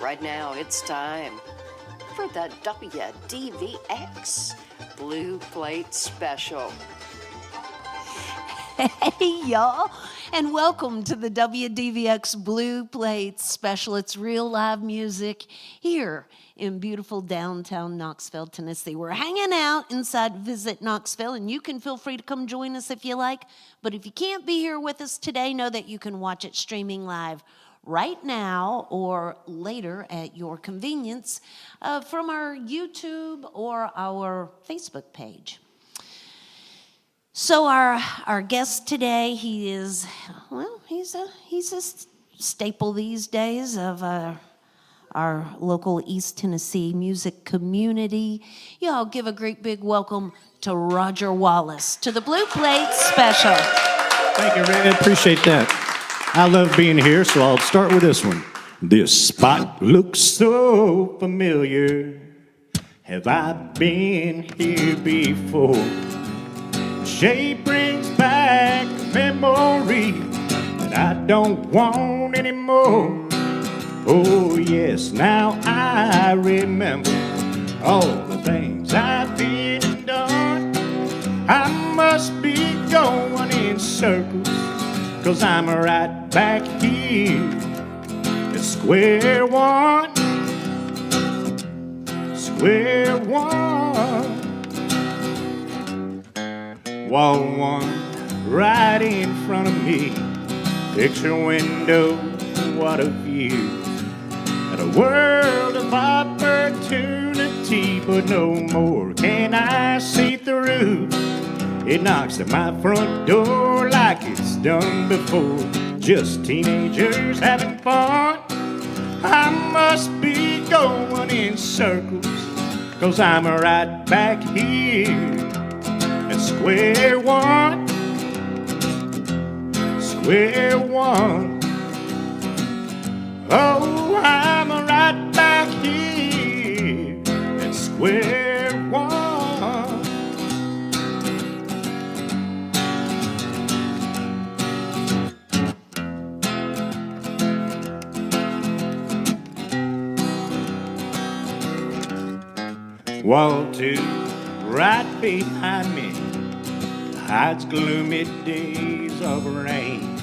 right now it's time for the WDVX Blue Plate Special. Hey, y'all, and welcome to the WDVX Blue Plate Special. It's real live music here in beautiful downtown Knoxville, Tennessee. We're hanging out inside Visit Knoxville, and you can feel free to come join us if you like. But if you can't be here with us today, know that you can watch it streaming live right now or later at your convenience from our YouTube or our Facebook page. So our guest today, he's a staple these days of our local East Tennessee music community. Y'all give a great big welcome to Roger Wallace to the Blue Plate Special. Thank you, Red. Appreciate that. I love being here, so I'll start with this one. This spot looks so familiar. Have I been here before? Shape brings back a memory that I don't want anymore. Oh yes, now I remember all the things I've been and done. I must be going in circles, 'cause I'm right back here at square one. Square one. Wall one right in front of me. Picture window, what a view. At a world of opportunity, but no more can I see through. It knocks at my front door like it's done before. Just teenagers having fun. I must be going in circles, 'cause I'm right back here at square one. Square one. Oh, I'm right back here at square one. Wall two, right behind me, hides gloomy days of rain,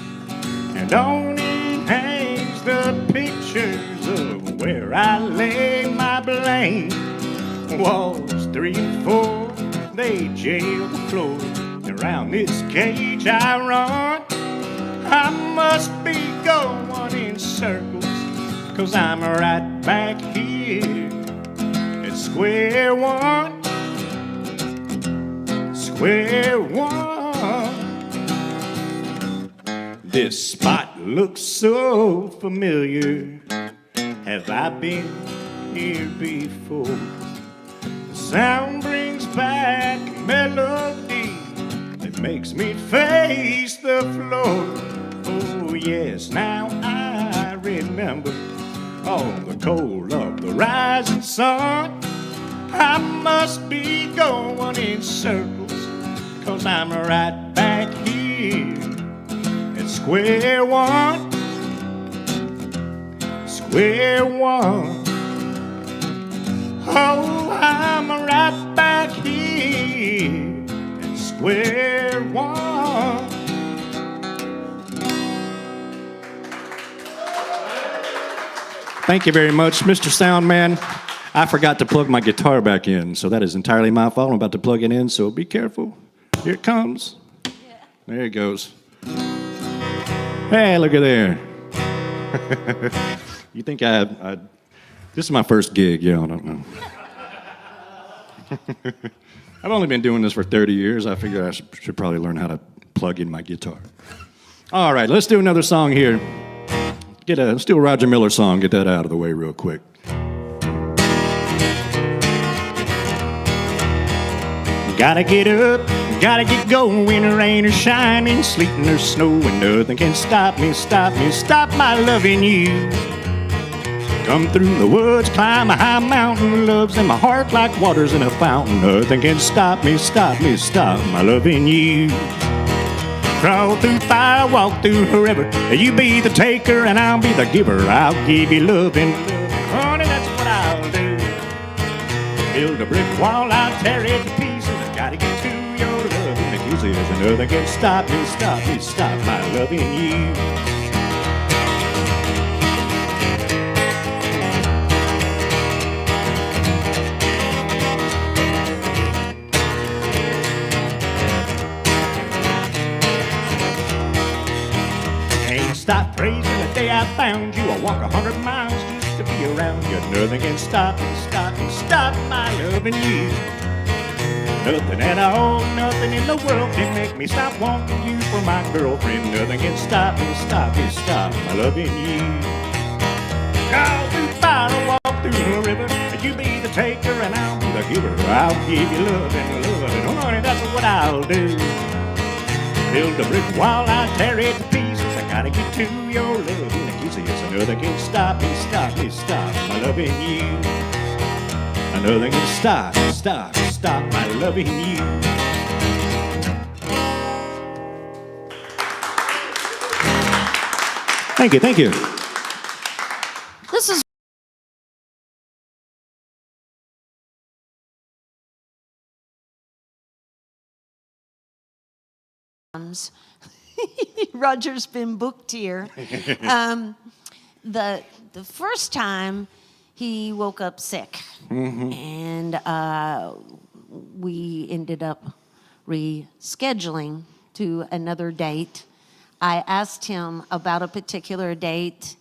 and on it hangs the pictures of where I lay my blame. Walls 3 and 4, they jail the floor, and around this cage I run. I must be going in circles, 'cause I'm right back here at square one. Square one. This spot looks so familiar. Have I been here before? The sound brings back a melody that makes me face the floor. Oh yes, now I remember all the cold of the rising sun. I must be going in circles, 'cause I'm right back here at square one. Square one. Oh, I'm right back here at square one. Thank you very much, Mr. Soundman. I forgot to plug my guitar back in, so that is entirely my fault. I'm about to plug it in, so be careful. Here it comes. There it goes. Hey, look at there. You think this is my first gig, yeah, I don't know. I've only been doing this for 30 years. I figured I should probably learn how to plug in my guitar. All right, let's do another song here. Let's do a Roger Miller song, get that out of the way real quick. Gotta get up, gotta get going, rain or shining, sleeting or snowing, nothing can stop me, stop my loving you. Come through the woods, climb a high mountain, love's in my heart like water's in a fountain, nothing can stop me, stop my loving you. Crawl through fire, walk through a river, you be the taker and I'll be the giver, I'll give you loving. Build a brick wall, I'll tear it to pieces. I gotta get to your loving kisses. And nothing can stop me, stop me, stop my loving you. Ain't stopped praising the day I found you. I walk 100 miles just to be around you. Nothing can stop me, stop me, stop my loving you. Nothing at all, nothing in the world can make me stop wanting you for my girlfriend. Nothing can stop me, stop me, stop my loving you. I'll through fire, walk through the river, and you be the taker and I'll be the giver. I'll give you love and love, and honey, that's what I'll do. Build a brick wall, I'll tear it to pieces. I gotta get to your loving kisses. Nothing can stop me, stop me, stop my loving you. Nothing can stop, stop, stop my loving you. Thank you, thank you. This is Roger's been booked here. The first time he woke up sick, and we ended up rescheduling to another date. I asked him about a particular date,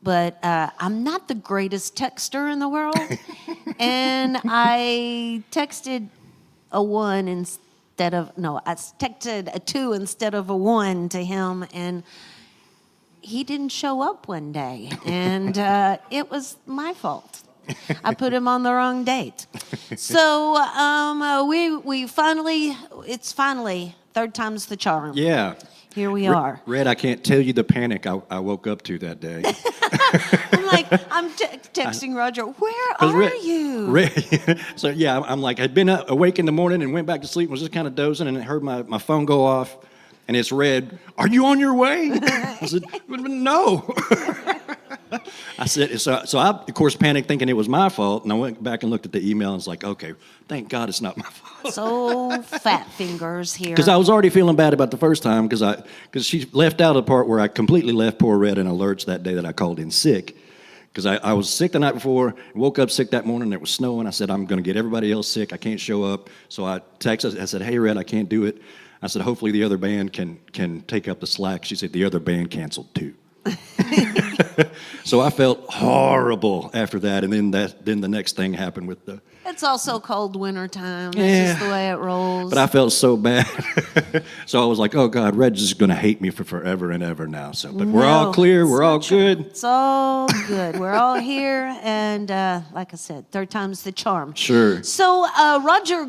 but I'm not the greatest texter in the world, and I texted a 1 instead of, no, I texted a 2 instead of a 1 to him, and he didn't show up one day, and it was my fault. I put him on the wrong date. So we finally, it's finally, third time's the charm. Yeah. Here we are. Red, I can't tell you the panic I woke up to that day. I'm like, I'm texting Roger, where are you? Red, so yeah, I'm like, I'd been awake in the morning and went back to sleep and was just kind of dozing and I heard my phone go off. And it's Red, are you on your way? I said, no. I said, so I, of course, panicked thinking it was my fault. And I went back and looked at the email and was like, okay, thank God it's not my fault. So fat fingers here. Because I was already feeling bad about the first time because she left out a part where I completely left poor Red in alerts that day that I called in sick. Because I was sick the night before, woke up sick that morning, it was snowing. I said, I'm going to get everybody else sick. I can't show up. So I texted, I said, hey, Red, I can't do it. I said, hopefully the other band can take up the slack. She said, the other band canceled too. So I felt horrible after that. And then the next thing happened with the... It's also cold winter time. Yeah. It's just the way it rolls. But I felt so bad. So I was like, oh, God, Red's just going to hate me for forever and ever now. So, but we're all clear. We're all good. It's all good. We're all here. And like I said, third time's the charm. Sure. So, Roger...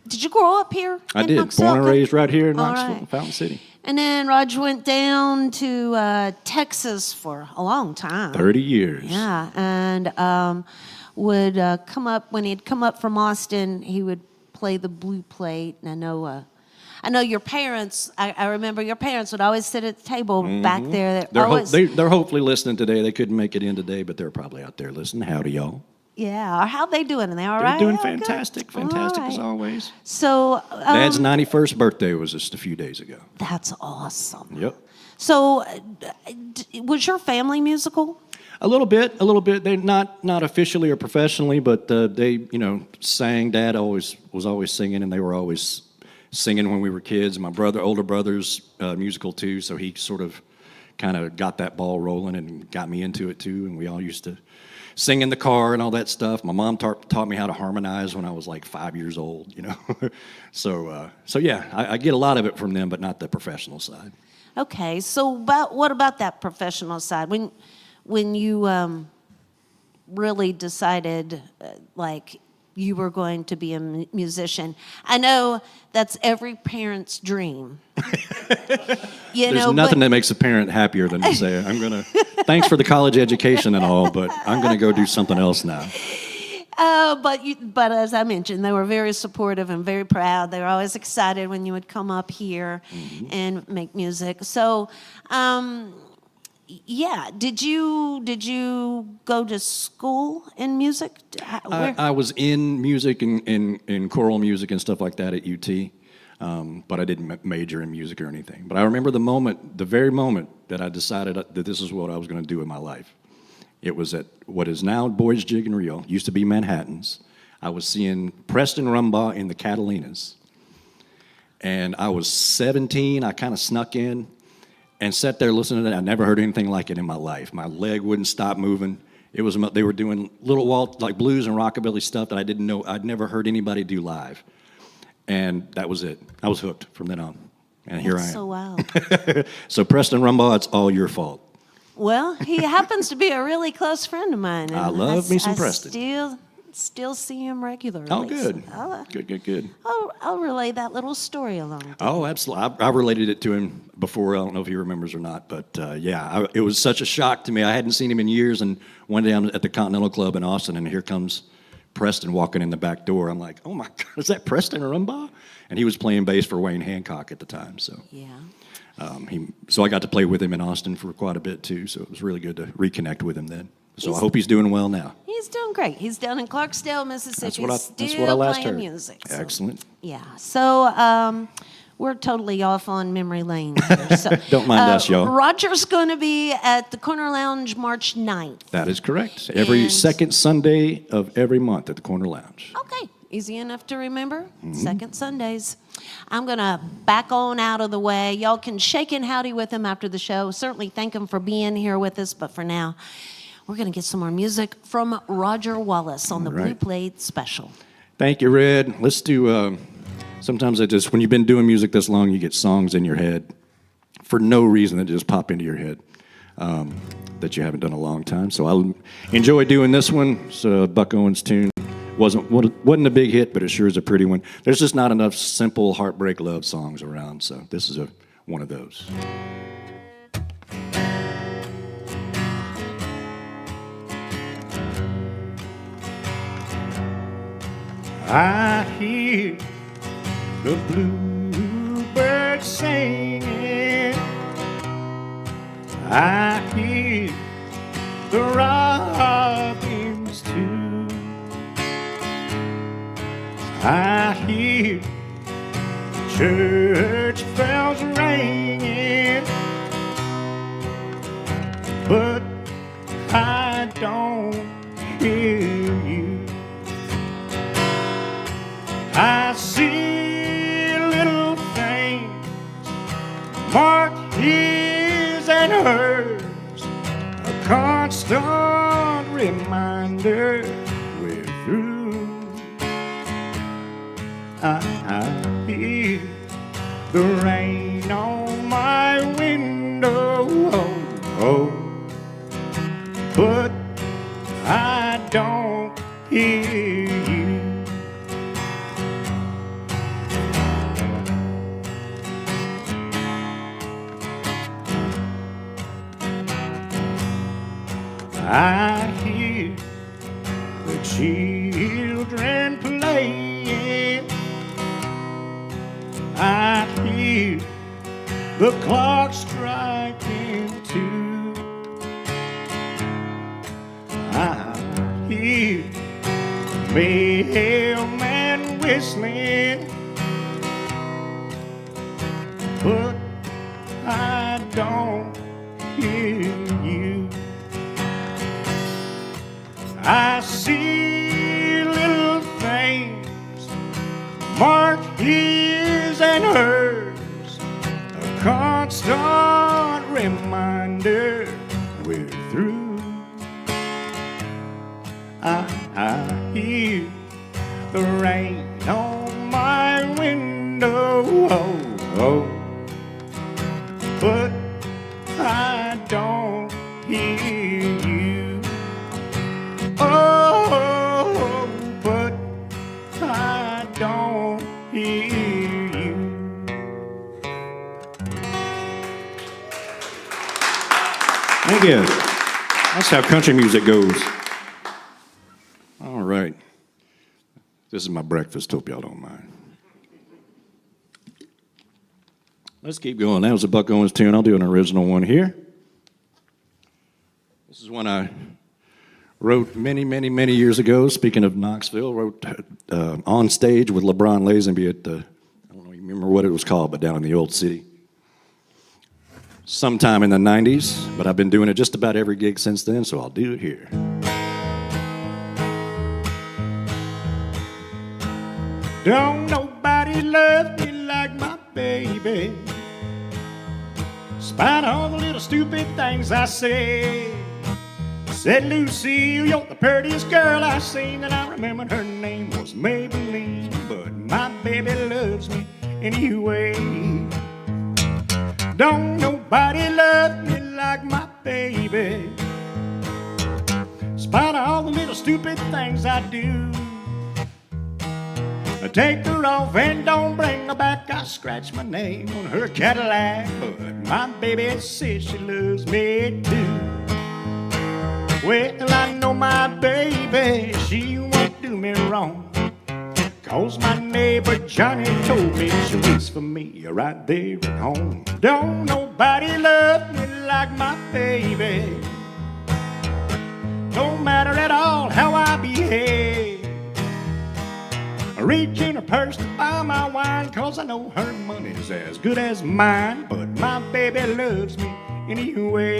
did you grow up here? I did. Knoxville? Born and raised right here in All Knoxville, right. Fountain City. And then Roger went down to Texas for a long time. 30 years. Yeah, and would come up, when he'd come up from Austin, he would play the blue plate. And I know your parents, I remember your parents would always sit at the table back there. They're hopefully listening today. They couldn't make it in today, but they're probably out there listening. Howdy, y'all. Yeah, how they doing? Are they all They're right? doing Oh, good. fantastic All as right. always. So Dad's 91st birthday was just a few days ago. that's awesome. Yep. So was your family musical? A little bit. They're not officially or professionally, but they, sang. Dad was always singing, and they were always singing when we were kids. My older brother's musical too, so he sort of kind of got that ball rolling and got me into it too, and we all used to sing in the car and all that stuff. My mom taught me how to harmonize when I was like 5 years old, So yeah, I get a lot of it from them, but not the professional side. Okay, so what about that professional side? When you really decided, like, you were going to be a musician, I know that's every parent's dream. There's nothing that makes a parent happier than to say, thanks for the college education and all, but I'm going to go do something else now. But as I mentioned, they were very supportive and very proud. They were always excited when you would come up here and make music. So, Yeah. Did you go to school in music? I was in music and in choral music and stuff like that at UT, but I didn't major in music or anything. But I remember the very moment that I decided that this is what I was going to do in my life. It was at what is now Boys Jig and Reel, used to be Manhattan's. I was seeing Preston Rumbaugh in the Catalinas. And I was 17, I kind of snuck in and sat there listening to that. I never heard anything like it in my life. My leg wouldn't stop moving. They were doing little like blues and rockabilly stuff that I didn't know, I'd never heard anybody do live. And that was it. I was hooked from then on. And here I am. So wow. So Preston Rumbaugh, it's all your fault. Well, he happens to be a really close friend of mine. I love me some Preston. Still see him regularly. Oh, good. So Good. I'll relay that little story along. Oh, absolutely. I related it to him before. I don't know if he remembers or not, but it was such a shock to me. I hadn't seen him in years, and one day I'm at the Continental Club in Austin, and here comes Preston walking in the back door. I'm like, oh my God, is that Preston Rumbaugh? And he was playing bass for Wayne Hancock at the time. So Yeah. So I got to play with him in Austin for quite a bit too. So it was really good to reconnect with him then. So I hope he's doing well now. He's doing great. He's down in Clarksdale, Mississippi. That's what I last playing heard. Music. So, Excellent. yeah. So we're totally off on memory lane here. So, Don't mind us, y'all. Roger's going to be at the Corner Lounge March 9th. That is correct. Every second Sunday of every month at the Corner Lounge. Okay. Easy enough to remember. Second Sundays. I'm going to back on out of the way. Y'all can shake and howdy with him after the show. Certainly thank him for being here with us. But for now, we're going to get some more music from Roger Wallace on the Blue Plate Special. Thank you, Red. Let's do, sometimes when you've been doing music this long, you get songs in your head for no reason that just pop into your head that you haven't done in a long time. So I enjoy doing this one. It's a Buck Owens tune. Wasn't a big hit, but it sure is a pretty one. There's just not enough simple heartbreak love songs around, so this is one of those. I hear the bluebirds singing. I hear the robins too. I hear church bells ringing, but I don't hear you. I see little things marked his and hers, a constant reminder we're through. I hear the rain on my window, but I don't hear you. I hear the children playing. I hear the clock striking 2. I hear the mailman whistling, but I don't hear you. I see little things marked his and hers, a constant reminder we're through. I hear the rain on my window, but I don't hear you. Oh, but I don't hear you. Thank you. That's how country music goes. All right. This is my breakfast. Hope y'all don't mind. Let's keep going. That was a Buck Owens tune. I'll do an original one here. This is one I wrote many years ago. Speaking of Knoxville, wrote on stage with LeBron Lazenby at the, I don't remember what it was called, but down in the old city. Sometime in the 90s, but I've been doing it just about every gig since then, so I'll do it here. Don't nobody love me like my baby, despite all the little stupid things I say. Said Lucille, you're the prettiest girl I seen, and I remembered her name was Maybelline. But my baby loves me anyway. Don't nobody love me like my baby, despite all the little stupid things I do. I take her off and don't bring her back. I scratch my name on her Cadillac, but my baby says she loves me too. Well, I know my baby, she won't do me wrong, 'cause my neighbor Johnny told me she waits for me right there at home. Don't nobody love me like my baby, no matter at all how I behave. I reach in her purse to buy my wine, 'cause I know her money's as good as mine. But my baby loves me anyway.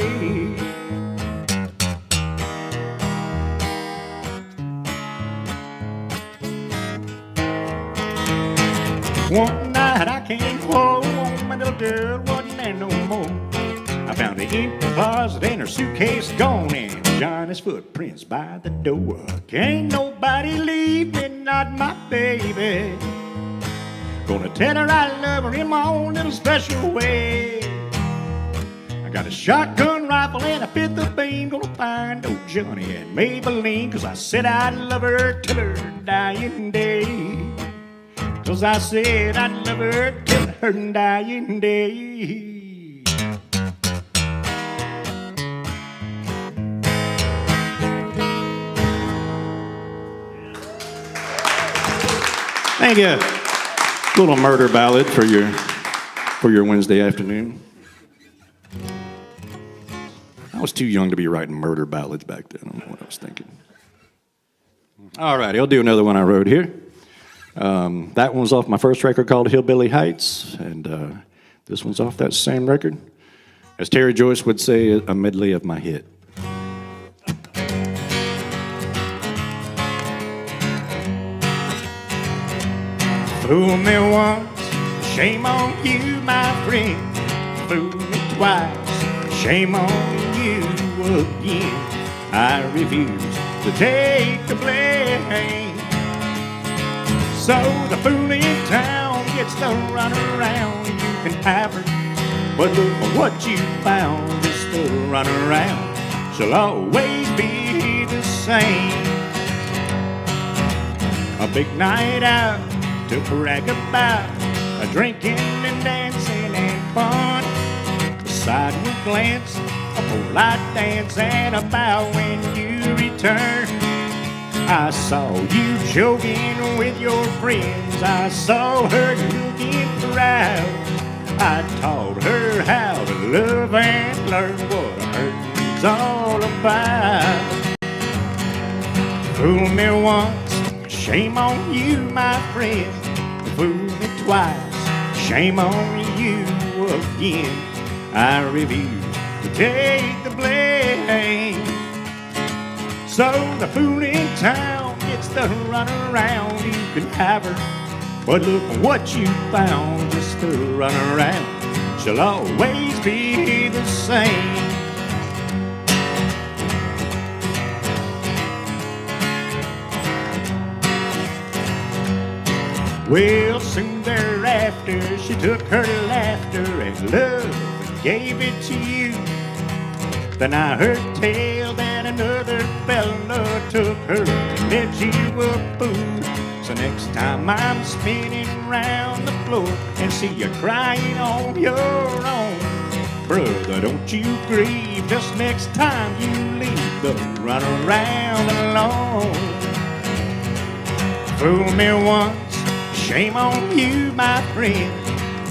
One night I came home, my little girl wasn't there no more. I found the empty closet and her suitcase gone, and Johnny's footprints by the door. Can't nobody leave me, not my baby. Gonna tell her I love her in my own little special way. I got a shotgun rifle and a fifth of bean. Gonna find old Johnny and Maybelline, 'cause I said I'd love her till her dying day. 'Cause I said I'd love her till her dying day. Thank you. A little murder ballad for your Wednesday afternoon. I was too young to be writing murder ballads back then. I don't know what I was thinking. All right, I'll do another one I wrote here. That one's off my first record called Hillbilly Heights, and this one's off that same record. As Terry Joyce would say, a medley of my hit. Fool me once, shame on you, my friend. Fool me twice, shame on you again. I refuse to take the blame. So the fool in town gets to run around. You can have her, but look at what you found. Just to run around, she'll always be the same. A big night out to brag about, a drinking and dancing and fun. A sideward glance, a polite dance, and a bow when you return. I saw you joking with your friends. I saw her looking proud. I taught her how to love and learn what a hurting's all about. Fool me once, shame on you, my friend. Fool me twice, shame on you again. I refuse to take the blame. So the fool in town gets to run around. You can have her, but look what you found. Just to run around, she'll always be the same. Well, soon thereafter, she took her laughter and love and gave it to you. Then I heard tell that another fella took her and left you a fool. So next time I'm spinning round the floor and see you crying on your own, brother, don't you grieve. Just next time you leave the run around alone. Fool me once, shame on you, my friend.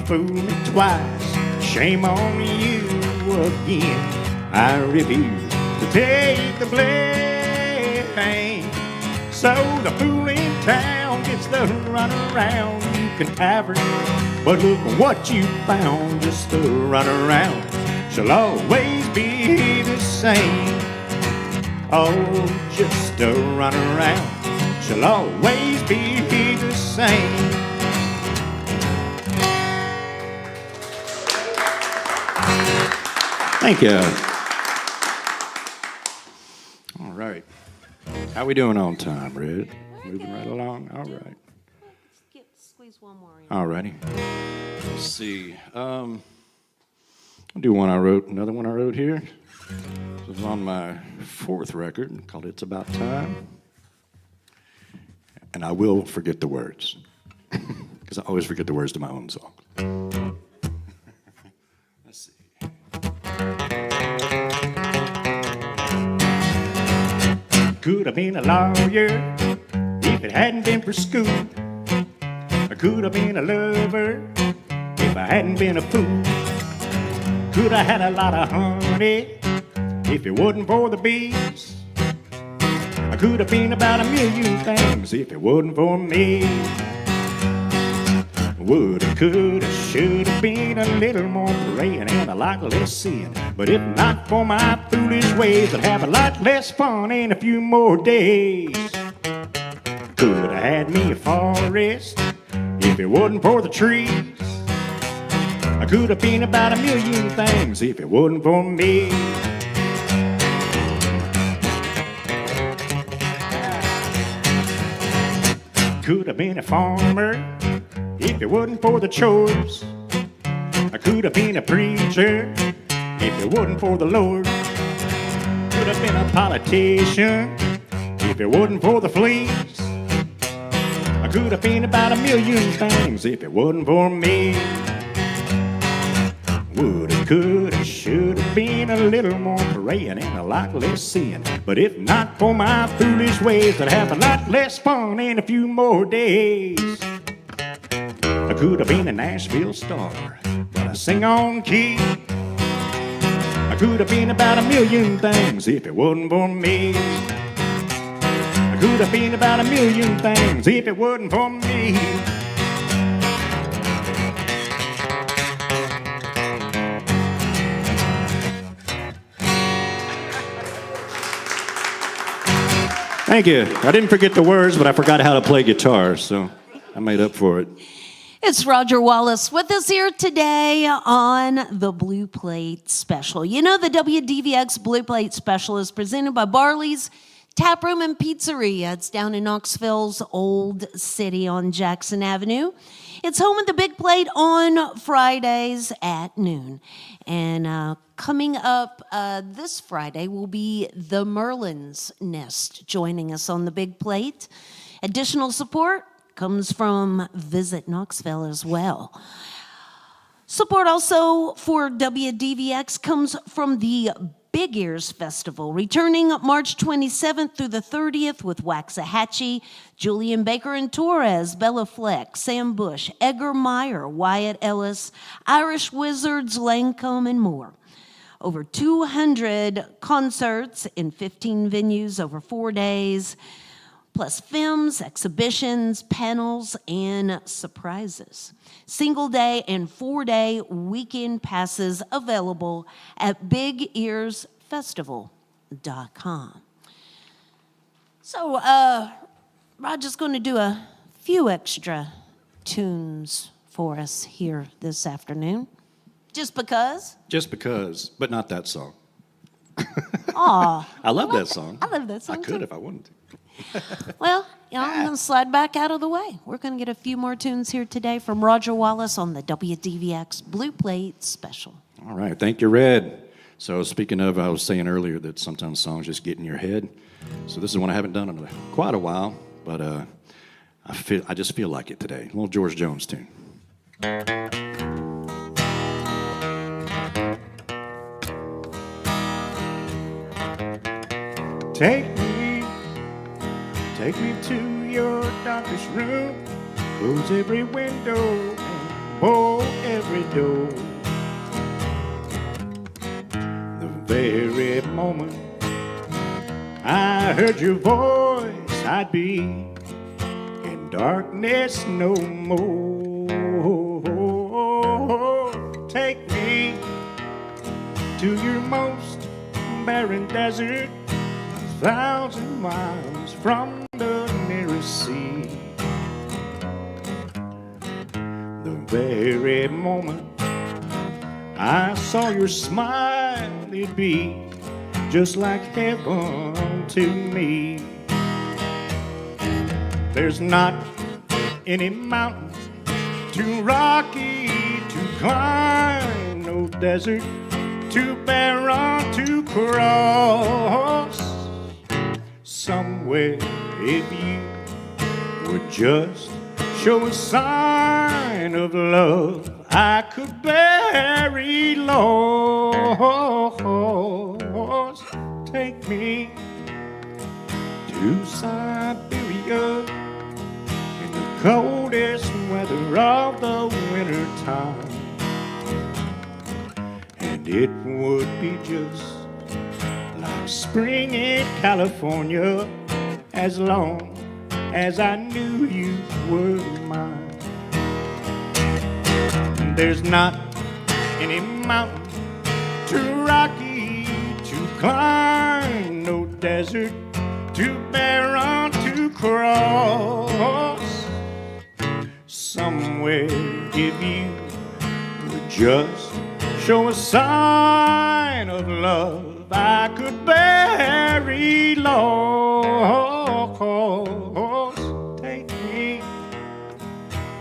Fool me twice, shame on you again. I refuse to take the blame. So the fool in town gets the runaround. You can have her, but look what you found. Just a runaround. She'll always be the same. Oh, just a runaround. She'll always be the same. Thank you. All right. How we doing on time, Red? Moving right along? All right. Squeeze one more in. All righty. Let's see. I'll do one I wrote, another one I wrote here. This was on my fourth record called It's About Time. And I will forget the words. Because I always forget the words to my own song. Let's see. Could have been a lawyer if it hadn't been for school. I could have been a lover if I hadn't been a fool. Could have had a lot of honey if it wasn't for the bees. I could have been about a million things if it wasn't for me. Woulda, coulda, shoulda been a little more praying and a lot less sin. But if not for my foolish ways, I'd have a lot less fun in a few more days. Coulda had me a forest if it wasn't for the trees. I could have been about a million things if it wasn't for me. Could have been a farmer if it wasn't for the chores. I could have been a preacher if it wasn't for the Lord. Could have been a politician if it wasn't for the fleas. I could have been about a million things if it wasn't for me. Woulda, coulda, shoulda been a little more praying and a lot less sin. But if not for my foolish ways, I'd have a lot less fun in a few more days. I could have been a Nashville star, but I sing on key. I could have been about a million things if it wasn't for me. I could have been about a million things if it wasn't for me. Thank you. I didn't forget the words, but I forgot how to play guitar, so I made up for it. It's Roger Wallace with us here today on the Blue Plate Special. You know, the WDVX Blue Plate Special is presented by Barley's Tap Room and Pizzeria. It's down in Knoxville's Old City on Jackson Avenue. It's home at the Big Plate on Fridays at noon. And coming up this Friday will be the Merlin's Nest joining us on the Big Plate. Additional support comes from Visit Knoxville as well. Support also for WDVX comes from the Big Ears Festival, returning March 27th through the 30th with Waxahachie, Julian Baker and Torres, Bella Fleck, Sam Bush, Edgar Meyer, Wyatt Ellis, Irish Wizards, Lancome, and more. Over 200 concerts in 15 venues over 4 days, plus films, exhibitions, panels, and surprises. Single day and 4-day weekend passes available at BigEarsFestival.com. So, Roger's going to do a few extra tunes for us here this afternoon. Just because? Just because, but not that song. Aw. I love that song. I love that song, I could too. if I wanted to. Well, I'm going to slide back out of the way. We're going to get a few more tunes here today from Roger Wallace on the WDVX Blue Plate Special. All right, thank you, Red. So speaking of, I was saying earlier that sometimes songs just get in your head. So this is one I haven't done in quite a while, but I just feel like it today. A little George Jones tune. Take me to your darkest room. Close every window and bolt every door. The very moment I heard your voice, I'd be in darkness no more. Take me to your most barren desert, 1,000 miles from the nearest sea. The very moment I saw your smile, it'd be just like heaven to me. There's not any mountain too rocky to climb, no desert too barren to cross. Somewhere if you would just show a sign of love, I could bury lost. Take me to Siberia in the coldest weather of the winter time, and it would be just like spring in California as long as I knew you were mine. There's not any mountain too rocky to climb, no desert too barren to cross. Somewhere if you would just show a sign of love, I could bury lost. Take me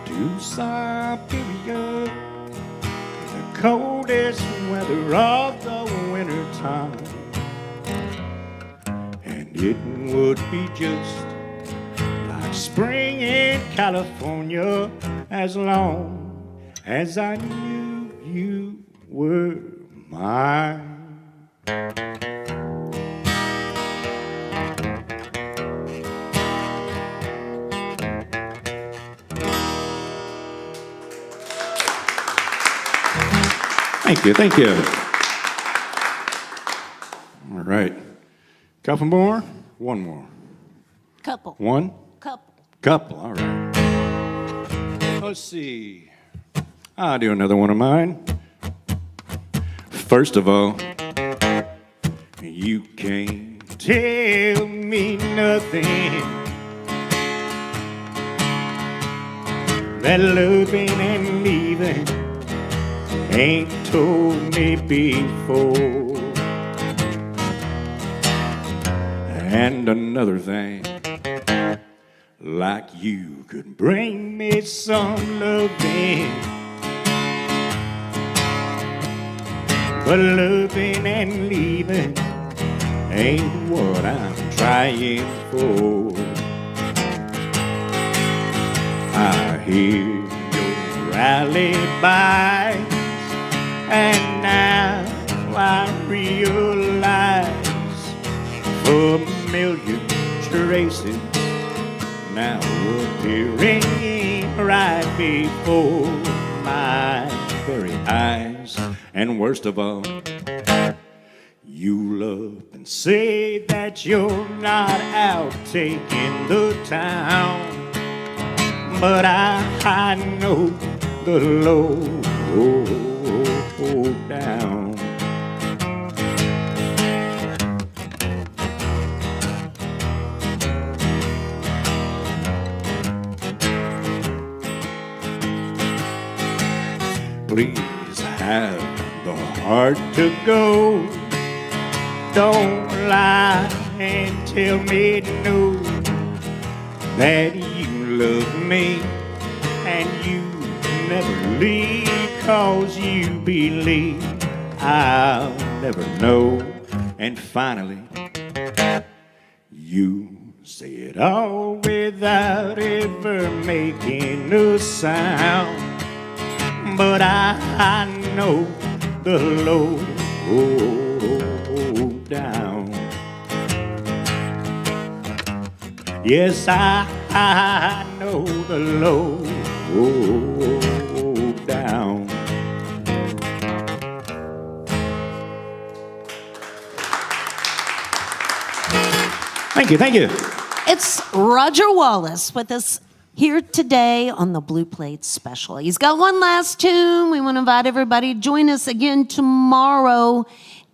to Siberia, the coldest weather of the winter time, and it would be just like spring in California as long as I knew you were mine. Thank you, thank you. All right. Couple more? One more. Couple. One? Couple. Couple, all right. Let's see. I'll do another one of mine. First of all, you can't tell me nothing that loving and leaving ain't told me before. And another thing, like you could bring me some loving, but loving and leaving ain't what I'm trying for. I hear your alibis, and now I realize familiar traces now appearing right before my very eyes. And worst of all, you love and say that you're not out taking the town, but I know the low down. Please have the heart to go. Don't lie and tell me no, that you love me and you never leave, 'cause you believe I'll never know. And finally, you say it all without ever making a sound, but I know the low down. Yes, I know the low down. Thank you, thank you. It's Roger Wallace with us here today on the Blue Plate Special. He's got one last tune. We want to invite everybody to join us again tomorrow.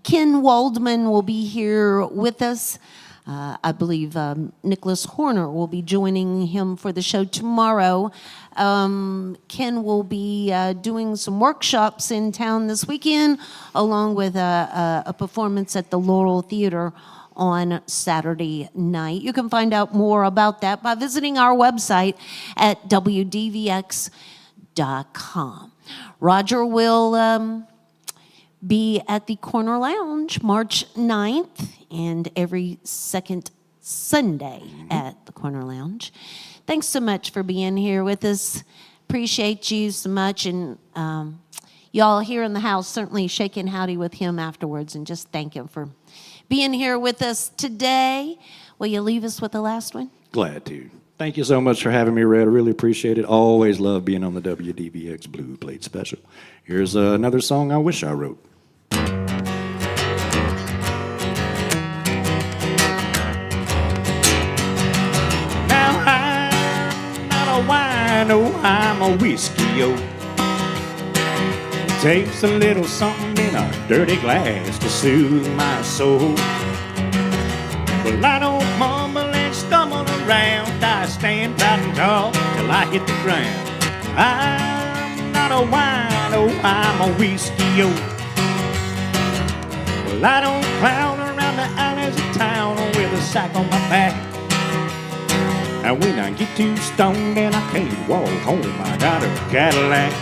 Ken Waldman will be here with us. I believe Nicholas Horner will be joining him for the show tomorrow. Ken will be doing some workshops in town this weekend, along with a performance at the Laurel Theater on Saturday night. You can find out more about that by visiting our website at WDVX.com. Roger will be at the Corner Lounge March 9th and every second Sunday at the Corner Lounge. Thanks so much for being here with us. Appreciate you so much. And y'all here in the house certainly shaking howdy with him afterwards and just thank him for being here with us today. Will you leave us with the last one? Glad to. Thank you so much for having me, Red. I really appreciate it. Always love being on the WDVX Blue Plate Special. Here's another song I wish I wrote. No, I'm a whiskey-o. Takes a little something in a dirty glass to soothe my soul. Well, I don't mumble and stumble around. I stand proud and tall till I hit the ground. I'm not a wino, I'm a whiskey-o. Well, I don't clown around the alleys of town with a sack on my back. And when I get too stoned and I can't walk home, I got a Cadillac.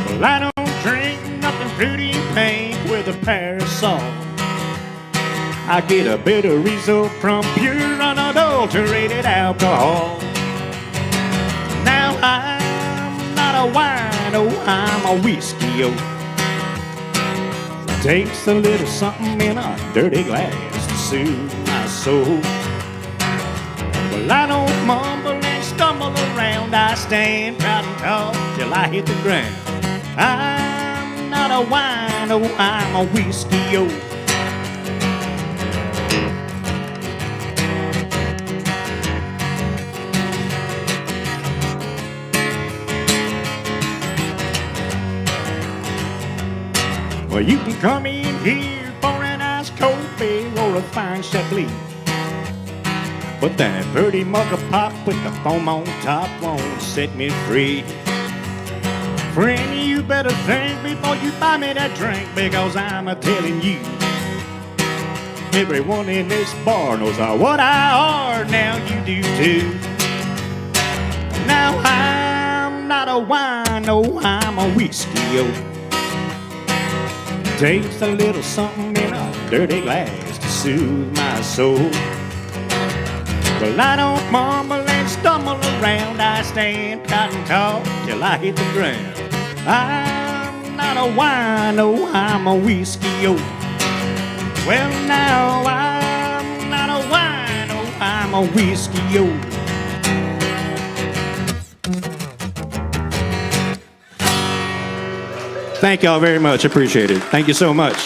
Well, I don't drink nothing fruity pink with a parasol. I get a better result from pure unadulterated alcohol. Now I'm not a wino, I'm a whiskey-o. Takes a little something in a dirty glass to soothe my soul. Well, I don't mumble and stumble around. I stand proud and tall till I hit the ground. I'm not a wino, I'm a whiskey-o. Well, you can come in here for an ice cold beer or a fine Chablis. But that pretty mug of pop with the foam on top won't set me free. Friend, you better think before you buy me that drink, because I'm a-telling you, everyone in this bar knows what I are. Now you do too. Now I'm not a wino, I'm a whiskey-o. Takes a little something in a dirty glass to soothe my soul. Well, I don't mumble and stumble around. I stand proud and tall till I hit the ground. I'm not a wino, I'm a whiskey-o. Well, now I'm not a wino, I'm a whiskey-o. Thank y'all very much. Appreciate it. Thank you so much.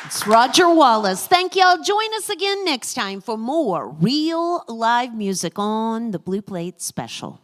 It's Roger Wallace. Thank y'all. Join us again next time for more real live music on the Blue Plate Special.